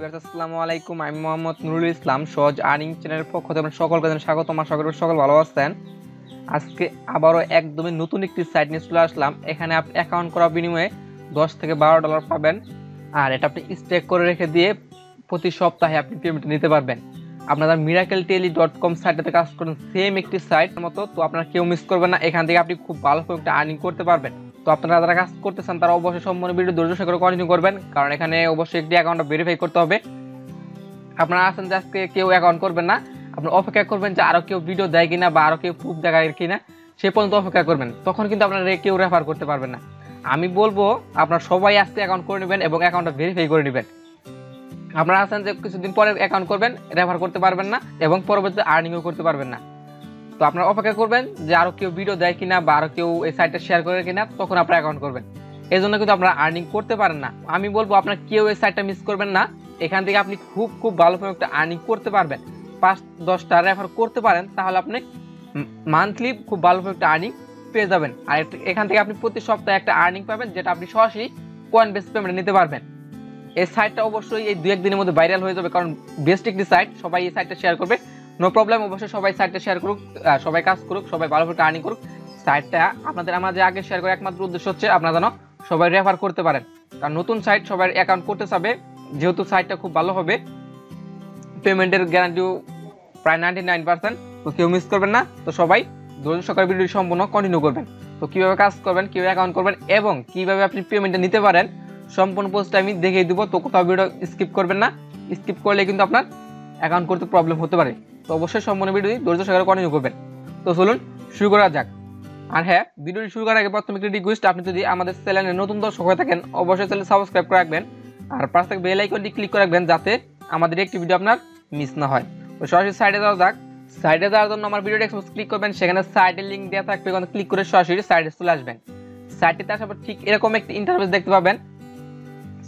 Viewers আসসালামু আলাইকুম, আমি মোহাম্মদ নুরুল ইসলাম সহজ আর্নিং চ্যানেলের পক্ষ থেকে সকলকে স্বাগত। আমার সকল ভালো আছেন। আজকে আবারও একদমই নতুন একটি সাইট নিয়ে চলে আসলাম। এখানে আপনি অ্যাকাউন্ট করার বিনিময়ে $10 থেকে $12 পাবেন, আর এটা আপনি স্টেক করে রেখে দিয়ে প্রতি সপ্তাহে আপনি পেমেন্ট নিতে পারবেন। আপনারা miracle.com সাইটটাতে কাজ করেন, সেম একটি সাইট মতো, তো আপনারা কেউ মিস করবেন না। এখান থেকে আপনি খুব ভালো একটা আর্নিং করতে পারবেন। তো আপনারা যারা কাজ করতেছেন তারা অবশ্যই সম্পূর্ণ ভিডিও ধৈর্য সহকারে কন্টিনিউ করবেন, কারণ এখানে অবশ্যই একটি অ্যাকাউন্ট ভেরিফাই করতে হবে। আপনারা আছেন যে আজকে কেউ অ্যাকাউন্ট করবেন না, আপনারা অপেক্ষা করবেন যে আরো কেউ ভিডিও দেয় কিনা বা আরো কেউ প্রুফ দেখায় কিনা, সে পর্যন্ত অপেক্ষা করবেন। তখন কিন্তু আপনারা কেউ রেফার করতে পারবেন না। আমি বলবো আপনারা সবাই আজকে অ্যাকাউন্ট করে নেবেন এবং অ্যাকাউন্টটা ভেরিফাই করে নেবেন। আপনারা আছেন যে কিছুদিন পরে অ্যাকাউন্ট করবেন, রেফার করতে পারবেন না এবং পরবর্তীতে আর্নিংও করতে পারবেন না। তো আপনারা অপেক্ষা করবেন যে আরো কেউ ভিডিও দেয় কিনা বা আরো কেউ এই সাইটটা শেয়ার করে কিনা, তখন আপনারা অ্যাকাউন্ট করবেন। এই জন্য কিন্তু আপনারা আর্নিং করতে পারেন না। আমি বলবো আপনারা কেউ এই সাইটটা মিস করবেন না। এখান থেকে আপনি খুব ভালোভাবে একটা আর্নিং করতে পারবেন। 5-10টা রেফার করতে পারেন, তাহলে আপনি মান্থলি খুব ভালোভাবে একটা আর্নিং পেয়ে যাবেন। আর এখান থেকে আপনি প্রতি সপ্তাহে একটা আর্নিং পাবেন, যেটা আপনি সরাসরি কয়েন বেস পেমেন্ট নিতে পারবেন। এই সাইটটা অবশ্যই এই 2-1 দিনের মধ্যে ভাইরাল হয়ে যাবে, কারণ বেস্ট একটি সাইট, সবাই এই সাইটটা শেয়ার করবে। নো প্রবলেম, অবশ্যই সবাই সাইটটা শেয়ার করুক, সবাই কাজ করুক, সবাই ভালোভাবে আর্নিং করুক। সাইটটা আমরা যে আগে শেয়ার করে একমাত্র উদ্দেশ্য হচ্ছে আপনারা যেন সবাই রেফার করতে পারেন, কারণ নতুন সাইট সবাই অ্যাকাউন্ট করতে চাবে। যেহেতু সাইটটা খুব ভালো হবে, পেমেন্টের গ্যারান্টিও প্রায় 99%, তো কেউ মিস করবেন না। তো সবাই ধৈর্য সহকারে ভিডিওটি সম্পূর্ণ কন্টিনিউ করবেন। তো কীভাবে কাজ করবেন, কীভাবে অ্যাকাউন্ট করবেন এবং কীভাবে আপনি পেমেন্টটা নিতে পারেন, সম্পূর্ণ পোস্টটা আমি দেখিয়ে দিব। তো কোথাও ভিডিও স্কিপ করবেন না, স্কিপ করলে কিন্তু আপনার অ্যাকাউন্ট করতে প্রবলেম হতে পারে। তো অবশ্যই সম্পূর্ণ ভিডিওটি ধৈর্য সহকারে কন্টিনিউ করবেন। তো চলুন শুরু করা যাক। আর হ্যাঁ, ভিডিওটি শুরু করার আগে প্রথমে একটি রিকোয়েস্ট, আপনি যদি আমাদের চ্যানেলে নতুন দর্শক হয়ে থাকেন অবশ্যই চ্যানেল সাবস্ক্রাইব করে রাখবেন, আর পাশে থাকা বেল আইকনটি ক্লিক করে রাখবেন, যাতে আমাদের একটি ভিডিও আপনার মিস না হয়। তো সরাসরি সাইডে যাওয়া যাক। সাইডে যাওয়ার জন্য আমার ভিডিওটি ক্লিক করবেন, সেখানে সাইডের লিঙ্ক দেওয়া থাকবে, ওখানে ক্লিক করে সরাসরি সাইডে চলে আসবেন। সাইটটিতে আসার পর ঠিক এরকম একটি ইন্টারফেস দেখতে পাবেন।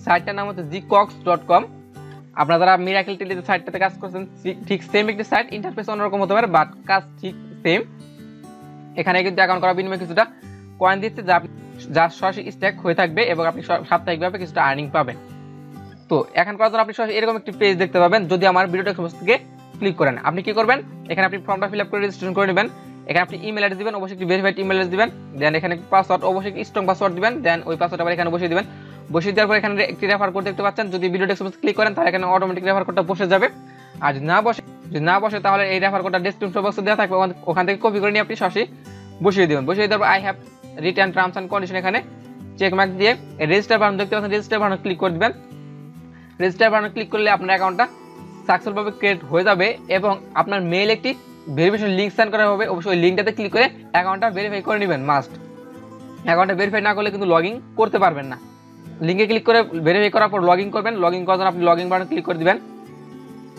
সাইটটার নাম হচ্ছে GCOX.com। আপনারা যারা মিরাকেল টেলিতে সাইটটাতে কাজ করছেন, ঠিক সেম একটি সাইট, ইন্টারফেস অন্যরকম হতে পারে, বাট কাজ ঠিক সেম। এখানে কিন্তু অ্যাকাউন্ট করার বিনিময়ে কিছুটা কয়েন দিচ্ছে, যা সরাসরি স্ট্যাক হয়ে থাকবে এবং আপনি সাপ্তাহিকভাবে কিছুটা আর্নিং পাবেন। তো এখন করার জন্য আপনি সরাসরি এরকম একটি পেজ দেখতে পাবেন। যদি আমার ভিডিওটা থেকে ক্লিক করেন, আপনি কি করবেন, এখানে আপনি ফর্মটা ফিল আপ করে রেজিস্ট্রেশন করে নেবেন। এখানে আপনি ইমেল অ্যাড্রেস দিবেন, অবশ্যই একটি ভেরিফাইড ইমেল অ্যাড্রেস দিবেন। দেন এখানে পাসওয়ার্ড, অবশ্যই স্ট্রং পাসওয়ার্ড দিবেন। দেন ওই পাসওয়ার্ড আবার এখানে বসিয়ে দিবেন। বসিয়ে দেওয়ার পর এখানে একটি রেফার কোড দেখতে পাচ্ছেন। যদি ভিডিও ডেসক্রিপশনে ক্লিক করেন তাহলে এখানে অটোমেটিক রেফার কোডটা বসে যাবে। আর যদি না বসে তাহলে এই রেফার কোডটা ডেসক্রিপশন বক্সে দেওয়া থাকবে, ওখান থেকে কপি করে নিয়ে আপনি সরাসরি বসিয়ে দিবেন। বসিয়ে দেওয়ার পর I have return terms and condition এখানে চেক মার্ক দিয়ে রেজিস্টার বাটন দেখতে পাচ্ছেন, রেজিস্টার বাটনে ক্লিক করে দিবেন। রেজিস্টার বাটনে ক্লিক করলে আপনার অ্যাকাউন্টটা সাকসেসফুলভাবে ক্রিয়েট হয়ে যাবে এবং আপনার মেইল একটি ভেরিফিকেশন লিংক সেন্ড করা হবে। অবশ্যই ওই লিংকটাতে ক্লিক করে অ্যাকাউন্টটা ভেরিফাই করে নেবেন, মাস্ট। অ্যাকাউন্টটা ভেরিফাই না করলে কিন্তু লগইন করতে পারবেন না। লিংকে ক্লিক করে ভেরিফাই করার পর লগইন করবেন। লগইন করার জন্য আপনি লগইন বাটন ক্লিক করে দিবেন।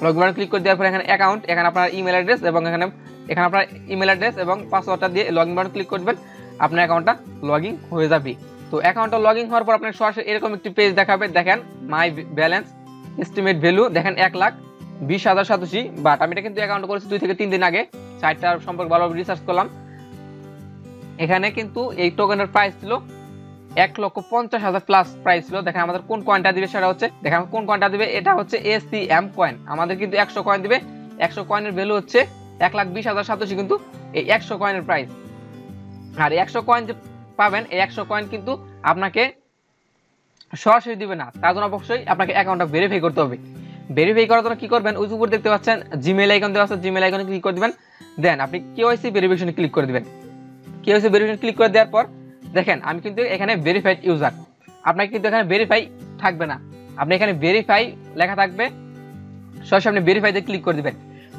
লগইন বাটন ক্লিক করে দেওয়ার পর এখানে অ্যাকাউন্ট, এখানে আপনার ইমেল অ্যাড্রেস এবং এখানে আপনার ইমেল অ্যাড্রেস এবং পাসওয়ার্ডটা দিয়ে লগইন বাটন ক্লিক করবেন, আপনার অ্যাকাউন্টটা লগইন হয়ে যাবে। তো অ্যাকাউন্টটা লগইন হওয়ার পর আপনার সরাসরি এরকম একটি পেজ দেখাবে। দেখেন মাই ব্যালেন্স এস্টিমেট ভ্যালু, দেখেন 1,20,087। বাট আমি এটা কিন্তু অ্যাকাউন্ট করেছি 2 থেকে 3 দিন আগে। সাইটটার সম্পর্কে ভালোভাবে রিসার্চ করলাম। এখানে কিন্তু এই টোকেনের প্রাইস ছিল 1,50,000 প্লাস প্রাইস ছিল। দেখেন আমাদের কোন কয়েনটা দিবে সেটা হচ্ছে, দেখেন কোন কয়েনটা দিবে, এটা হচ্ছে ACM কয়েন। আমাদের কিন্তু 100 কয়েন দিবে। 100 কয়েনের ভ্যালু হচ্ছে 1,20,087, কিন্তু এই 100 কয়েনের প্রাইস। আর 100 কয়েন যে পাবেন, এই 100 কয়েন কিন্তু আপনাকে সরাসরি দিবে না, তার জন্য অবশ্যই আপনাকে অ্যাকাউন্টটা ভেরিফাই করতে হবে। ভেরিফাই করার জন্য কি করবেন, ওই উপর দেখতে পাচ্ছেন জিমেইল আইকন দেওয়া আছে, জিমেইল আইকনে ক্লিক করে দিবেন। দেন আপনি KYC ভেরিফিকেশনে ক্লিক করে দিবেন। KYC ভেরিফিকেশন ক্লিক করে দেওয়ার পর দেখেন আমি কিন্তু এখানে ভেরিফাইড ইউজার, আপনাকে কিন্তু এখানে ভেরিফাই থাকবে না, আপনি এখানে ভেরিফাই লেখা থাকবে, সরাসরি আপনি ভেরিফাইতে ক্লিক করে দিবেন।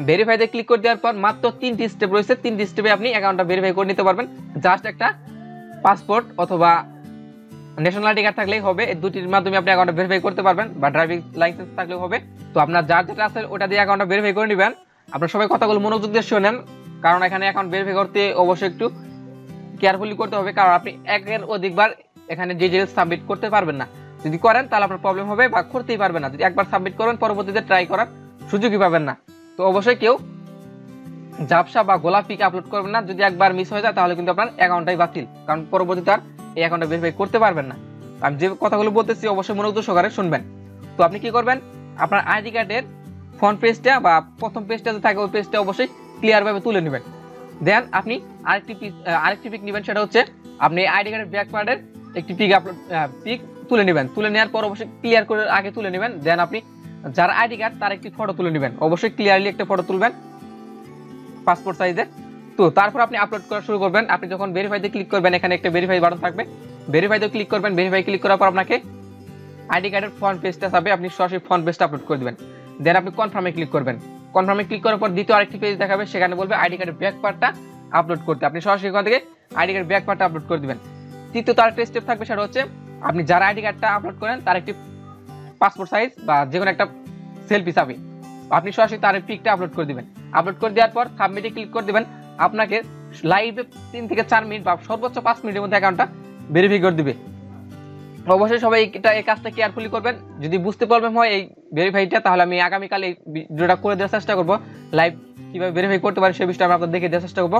ভেরিফাইতে ক্লিক করে দেওয়ার পর মাত্র 3টি স্টেপ রয়েছে, 3টি স্টেপে আপনি অ্যাকাউন্টটা ভেরিফাই করে নিতে পারবেন। জাস্ট একটা পাসপোর্ট অথবা ন্যাশনাল আইডি কার্ড থাকলেই হবে, এই দুটির মাধ্যমে আপনি অ্যাকাউন্টটা ভেরিফাই করতে পারবেন, বা ড্রাইভিং লাইসেন্স থাকলেও হবে। তো আপনার যার যেটা আছে ওটা দিয়ে অ্যাকাউন্টটা ভেরিফাই করে নেবেন। আপনার সবাই কথাগুলো মনোযোগ দিয়ে শোনেন, কারণ এখানে অ্যাকাউন্ট ভেরিফাই করতে অবশ্যই একটু কেয়ারফুলি করতে হবে, কারণ আপনি একের অধিকবার এখানে ডিটেইলস সাবমিট করতে পারবেন না। যদি করেন তাহলে আপনার প্রবলেম হবে বা করতেই পারবেন না। যদি একবার সাবমিট করেন পরবর্তীতে ট্রাই করার সুযোগই পাবেন না। তো অবশ্যই কেউ ঝাপসা বা গোলাপি আপলোড করবেন না। যদি একবার মিস হয়ে যায় তাহলে কিন্তু আপনার অ্যাকাউন্টটাই বাতিল, কারণ পরবর্তীতে আর এই অ্যাকাউন্টটা ভেরিফাই করতে পারবেন না। আমি যে কথাগুলো বলতেছি অবশ্যই মনোযোগ সহকারে শুনবেন। তো আপনি কি করবেন, আপনার আইডি কার্ডের ফ্রন্ট পেজটা বা প্রথম পেজটা যে থাকে ওই পেজটা অবশ্যই ক্লিয়ারভাবে তুলে নেবেন। দেন আপনি আরেকটি পিক নেবেন, সেটা হচ্ছে আপনি আইডি কার্ডের ব্যাক পার্টের একটি পিক তুলে নেবেন। তুলে নেওয়ার পর অবশ্যই ক্লিয়ার করে আগে তুলে নেবেন। দেন আপনি যার আইডি কার্ড তার একটি ফটো তুলে নেবেন, অবশ্যই ক্লিয়ারলি একটা ফটো তুলবেন পাসপোর্ট সাইজের। তো তারপর আপনি আপলোড করা শুরু করবেন। আপনি যখন ভেরিফাইতে ক্লিক করবেন, এখানে একটা ভেরিফাই বাটন থাকবে, ভেরিফাইতে ক্লিক করবেন। ভেরিফাই ক্লিক করার পর আপনাকে আইডি কার্ডের ফ্রন্ট পেজটা চাবে, আপনি সরাসরি ফ্রন্ট পেজটা আপলোড করে দেবেন। দেন আপনি কনফার্মে ক্লিক করবেন। কনফার্মে ক্লিক করার পর দ্বিতীয় আরেকটি পেজ দেখাবে, সেখানে বলবে আইডি কার্ডের ব্যাক পার্টটা আপলোড করতে। আপনি সরাসরি এখান থেকে আইডি কার্ডের ব্যাক পার্টটা আপলোড করে দিবেন। তৃতীয় আরেকটা স্টেপ থাকবে, সেটা হচ্ছে আপনি যারা আইডি কার্ডটা আপলোড করেন তার একটি পাসপোর্ট সাইজ বা যে কোনো একটা সেলফি চাবে, আপনি সরাসরি তার পিকটা আপলোড করে দিবেন। আপলোড করে দেওয়ার পর সাবমিটে ক্লিক করে দিবেন। আপনাকে লাইভে 3 থেকে 4 মিনিট বা সর্বোচ্চ 5 মিনিটের মধ্যে অ্যাকাউন্টটা ভেরিফাই করে দিবে। অবশ্যই সবাই এই কাজটা কেয়ারফুলি করবেন। যদি বুঝতে প্রবলেম হয় এই ভেরিফাইটা, তাহলে আমি আগামীকাল এই ভিডিওটা করে দেওয়ার চেষ্টা করবো, লাইভ কিভাবে ভেরিফাই করতে পারি সেই বিষয়টা আমি আপনাদের দেখে দেওয়ার চেষ্টা করবো।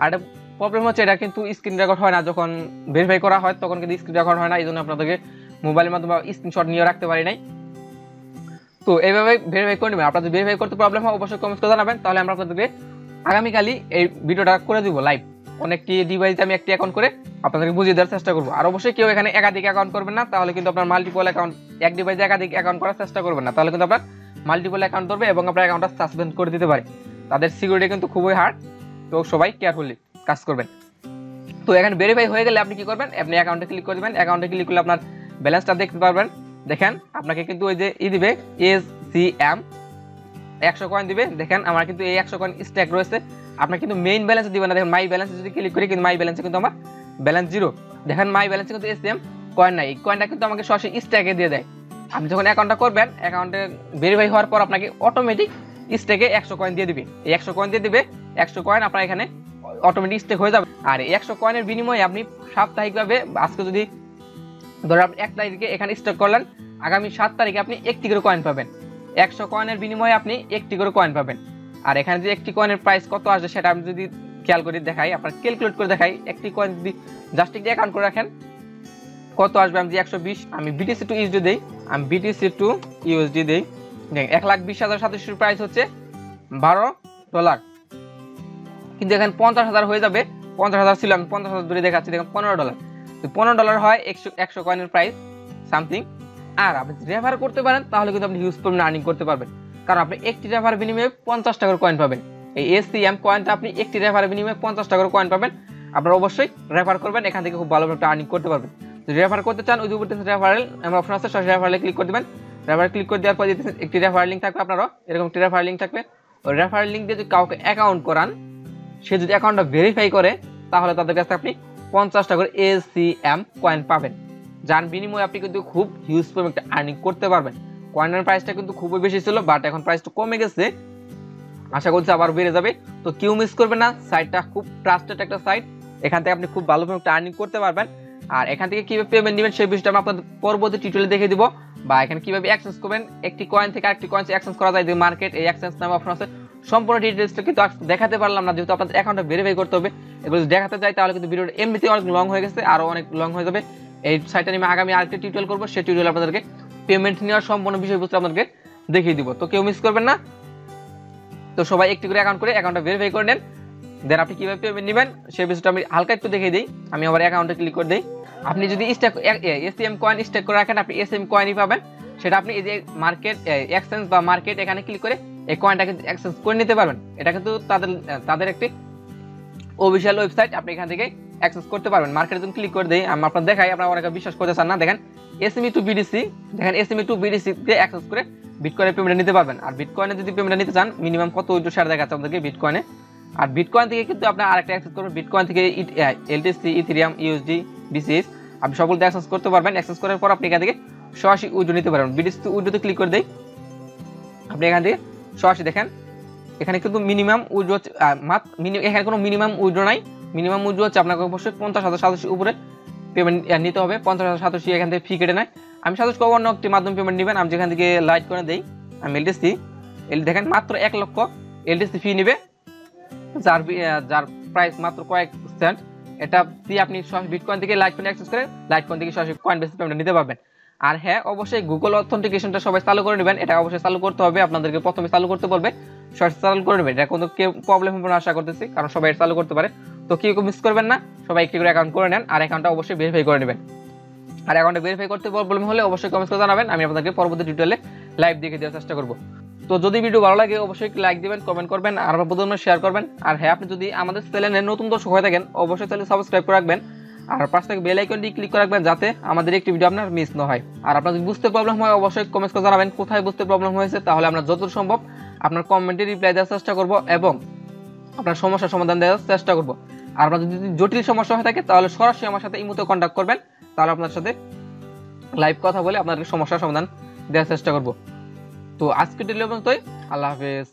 আর একটা প্রবলেম হচ্ছে, এটা কিন্তু স্ক্রিন রেকর্ড হয় না, যখন ভেরিফাই করা হয় তখন কিন্তু স্ক্রিন রেকর্ড হয় না, এই জন্য আপনাদেরকে মোবাইলের মাধ্যমে স্ক্রিনশট নিয়ে রাখতে পারি নাই। তো এইভাবে ভেরিফাই করে নেবেন। আপনাদের ভেরিফাই করতে প্রবলেম হয় অবশ্যই কমেন্ট করে জানাবেন, তাহলে আমরা আপনাদেরকে আগামীকালই এই ভিডিওটা করে দিব লাইভ। অনেকটি ডিভাইসে আমি একটি অ্যাকাউন্ট করে আপনাদেরকে বুঝিয়ে দেওয়ার চেষ্টা করবো। আর অবশ্যই কেউ এখানে একাধিক অ্যাকাউন্ট করবেন না, তাহলে কিন্তু আপনার মাল্টিপল অ্যাকাউন্ট, এক ডিভাইসে একাধিক অ্যাকাউন্ট করার চেষ্টা করবেন না, তাহলে কিন্তু আপনার মাল্টিপল অ্যাকাউন্ট ধরবে এবং আপনার অ্যাকাউন্টটা সাসপেন্ড করে দিতে পারে। তাদের সিকিউরিটি কিন্তু খুবই হার্ড, তো সবাই কেয়ারফুলি কাজ করবেন। তো এখানে ভেরিফাই হয়ে গেলে আপনি কি করবেন, আপনি অ্যাকাউন্টে ক্লিক করে দেবেন। অ্যাকাউন্টে ক্লিক করলে আপনার ব্যালেন্সটা দেখতে পারবেন। দেখেন আপনাকে কিন্তু ওই যে দিবে ACM 100 কয়েন দিবে। দেখেন আমার কিন্তু এই 100 কয়েন স্ট্যাক রয়েছে। আপনার কিন্তু মেইন ব্যালেন্স দিবে না। দেখেন মাই ব্যালেন্সে যদি ক্লিক করি, কিন্তু মাই ব্যালেন্সে কিন্তু আমার ব্যালেন্স 0। দেখেন মাই ব্যালেন্সে কিন্তু ACM কয়েন নাই, এই কয়েনটা কিন্তু আমাকে সরাসরি স্ট্যাকে দিয়ে দেয়। আপনি যখন অ্যাকাউন্টটা করবেন, অ্যাকাউন্টে ভেরিফাই হওয়ার পর আপনাকে অটোমেটিক স্ট্যাকে 100 কয়েন দিয়ে দিবে। এই 100 কয়েন দিয়ে দিবে, 100 কয়েন আপনার এখানে অটোমেটিক স্টেক হয়ে যাবে। আর এই 100 কয়েনের বিনিময়ে আপনি সাপ্তাহিকভাবে, আজকে যদি ধরে আপনি 1 তারিখে এখানে স্টক করলেন, আগামী 7 তারিখে আপনি একটি করে কয়েন পাবেন। 100 কয়েনের বিনিময়ে আপনি একটি করে কয়েন পাবেন। আর এখানে যে একটি কয়েনের প্রাইস কত আসবে সেটা আমি যদি খেয়াল করে দেখাই, আপনার ক্যালকুলেট করে দেখাই, একটি কয়েন যদি জাস্ট একটি অ্যাকাউন্ট করে রাখেন কত আসবে, আমি যে 120, আমি BTC টু USD দেই, আমি BTC টু USD দেই। 1,20,700 প্রাইস হচ্ছে $12, কিন্তু এখানে 50,000 হয়ে যাবে। 50,000 ছিল, আমি 50,000 ধরে দেখাচ্ছি। দেখেন $15, তো $15 হয় 100 কয়েনের প্রাইস সামথিং। আর আপনি রেফার করতে পারেন, তাহলে কিন্তু আপনি হিউজ পরিমাণে আর্নিং করতে পারবেন, কারণ আপনি একটি রেফার বিনিময়ে 50 টাকার কয়েন পাবেন। এই ACM কয়েনটা আপনি একটি রেফারের বিনিময়ে 50 টাকার কয়েন পাবেন। আপনারা অবশ্যই রেফার করবেন, এখান থেকে খুব ভালো একটা আর্নিং করতে পারবেন। যদি রেফার করতে চান, ওই যে উপরে রেফারেল আমার অপশন আছে, সরাসরি রেফারেলে ক্লিক করে দেবেন। রেফারে ক্লিক করে দেওয়ার পর একটি রেফারেল লিঙ্ক থাকবে, আপনারও এরকম একটি রেফারেল লিঙ্ক থাকবে। ওই রেফারেল লিঙ্ক দিয়ে যদি কাউকে অ্যাকাউন্ট করান, সে যদি অ্যাকাউন্টটা ভেরিফাই করে, তাহলে তাদের কাছে আপনি 50 টাকার ACM কয়েন পাবেন, যার বিনিময়ে আপনি কিন্তু খুব হিউজ পরিমাণে একটা আর্নিং করতে পারবেন। কয়েনের প্রাইসটা কিন্তু খুবই বেশি ছিল, বাট এখন প্রাইসটা কমে গেছে, আশা করছি আবার বেড়ে যাবে। তো কেউ মিস করবেন না, সাইটটা খুব ট্রাস্টেড একটা সাইট, এখান থেকে আপনি খুব ভালো একটা আর্নিং করতে পারবেন। আর এখান থেকে কিভাবে পেমেন্ট নেবেন সেই বিষয়টা আমি আপনাদের পরবর্তী টিউটোরিয়ালে দেখিয়ে দিব, বা এখানে কিভাবে এক্সচেঞ্জ করবেন, একটি কয়েন থেকে আরেকটি কয়েন এক্সচেঞ্জ করা যায়, যে মার্কেট এই এক্সচেঞ্জ নামে অপশন আছে। সম্পূর্ণ ডিটেইলসটা কিন্তু দেখাতে পারলাম না, যেহেতু আপনাদের অ্যাকাউন্টটা ভেরিফাই করতে হবে। এগুলো যদি দেখাতে যাই তাহলে কিন্তু ভিডিওটা এমনিতেই অনেক লং হয়ে গেছে, আরো অনেক লং হয়ে যাবে। এই সাইটটা নিয়ে আগামী আরেকটা টিউটোরিয়াল করবো, সেই টিউটোরিয়াল আপনাদেরকে পেমেন্ট নেওয়ার সম্পূর্ণ বিষয়বস্তু আপনাদেরকে দেখিয়ে দিব। তো কেউ মিস করবেন না। তো সবাই একটি করে অ্যাকাউন্ট করে অ্যাকাউন্টটা ভেরিফাই করে নেন। দেন আপনি কিভাবে পেমেন্ট নেবেন সেই বিষয়টা আমি হালকা একটু দেখিয়ে দিই। আমি আবার অ্যাকাউন্টে ক্লিক করে দিই। আপনি যদি ACM কয়েন স্টেক করে রাখেন, আপনি ACM কয়েনই পাবেন। সেটা আপনি এই যে মার্কেট এক্সচেঞ্জ বা মার্কেট, এখানে ক্লিক করে এই কয়েনটা কিন্তু এক্সচেঞ্জ করে নিতে পারবেন। এটা কিন্তু তাদের একটি অফিসিয়াল ওয়েবসাইট, আপনি এখান থেকে অ্যাক্সেস করতে পারবেন। মার্কেটে যদি ক্লিক করে দেই, আমি আপনাদের দেখাই, আপনারা অনেকে বিশ্বাস করতে চান না। দেখেন ACM টু BTC, দেখেন ACM টু BTC তে অ্যাক্সেস করে বিটকয়েনে পেমেন্ট নিতে পারবেন। আর বিটকয়েনে যদি পেমেন্ট নিতে চান, মিনিমাম কত উইথড্র শেয়ার দেখাচ্ছে আপনাদেরকে বিটকয়েনে। আর বিটকয়েন থেকে কিন্তু আপনি আরেকটা অ্যাক্সেস করবেন, বিটকয়েন থেকে LTC, ইথেরিয়াম, USD, BCH আপনি সকলতে অ্যাক্সেস করতে পারবেন। অ্যাক্সেস করার পর আপনি এখান থেকে সরাসরি উইথড্র নিতে পারবেন। BTC উইথড্রতে ক্লিক করে দেই, আপনি এখান থেকে সরাসরি দেখেন এখানে কিন্তু মিনিমাম উইথড্র, এখানে কোনো মিনিমাম উইথড্র নাই। মিনিমাম উইথড্র হচ্ছে আপনাকে অবশ্যই 50,700 উপরে পেমেন্ট নিতে হবে। 50,700 এখান থেকে ফি কেটে নেয়। আমি সাজেস্ট করবো অন্য একটি মাধ্যমে পেমেন্ট নেবেন। আমি যেখান থেকে লাইট করে দেই, আমি LTC দেখেন মাত্র 1 লক্ষ LTC ফি নেবে, যার প্রাইস মাত্র কয়েক সেন্ট। এটা দিয়ে আপনি বিটকয়েন থেকে লাইট কয়েন অ্যাক্সেস করে লাইট কয়েন থেকে সরাসরি কয়েন বেসিস পেমেন্ট নিতে পারবেন। আর হ্যাঁ, অবশ্যই গুগল অথেন্টিকেশনটা সবাই চালু করে নেবেন, এটা অবশ্যই চালু করতে হবে, আপনাদেরকে প্রথমে চালু করতে বলবে, সবাই চালু করে নেবেন। এটা কোনো কেউ প্রবলেম হবে না আশা করতেছি, কারণ সবাই চালু করতে পারে। তো কেউ মিস করবেন না, সবাই একটি করে অ্যাকাউন্ট করে নেন আর অ্যাকাউন্টটা অবশ্যই ভেরিফাই করে নেবেন। আর অ্যাকাউন্টে ভেরিফাই করতে প্রবলেম হলে অবশ্যই কমেন্টস করে জানাবেন, আমি আপনাদেরকে পরবর্তী টিউটোরিয়ালে লাইভ দেখে দেওয়ার চেষ্টা করব। তো যদি ভিডিও ভালো লাগে অবশ্যই লাইক দিবেন, কমেন্ট করবেন আর আমার প্রথমে শেয়ার করবেন। আর হ্যাঁ, আপনি যদি আমাদের চ্যানেলে নতুন দর্শক হয়ে থাকেন অবশ্যই চ্যানেল সাবস্ক্রাইব করে রাখবেন আর পাশে থেকে বেল আইকনটি ক্লিক করে রাখবেন, যাতে আমাদের একটি ভিডিও আপনার মিস না হয়। আর আপনার যদি বুঝতে প্রবলেম হয় অবশ্যই কমেন্টস করে জানাবেন কোথায় বুঝতে প্রবলেম হয়েছে, তাহলে আমরা যতদূর সম্ভব আপনার কমেন্টে রিপ্লাই দেওয়ার চেষ্টা করব এবং আপনার সমস্যার সমাধান দেওয়ার চেষ্টা করব। আর আপনার যদি জটিল সমস্যা হয়ে থাকে তাহলে সরাসরি আমার সাথে ইমোতে কন্ট্যাক্ট করবেন, তাহলে আপনার সাথে লাইভ কথা বলে আপনাদের সমস্যার সমাধান দেওয়ার চেষ্টা করব। তো আজকে ভিডিও পর্যন্তই, আল্লাহ হাফেজ।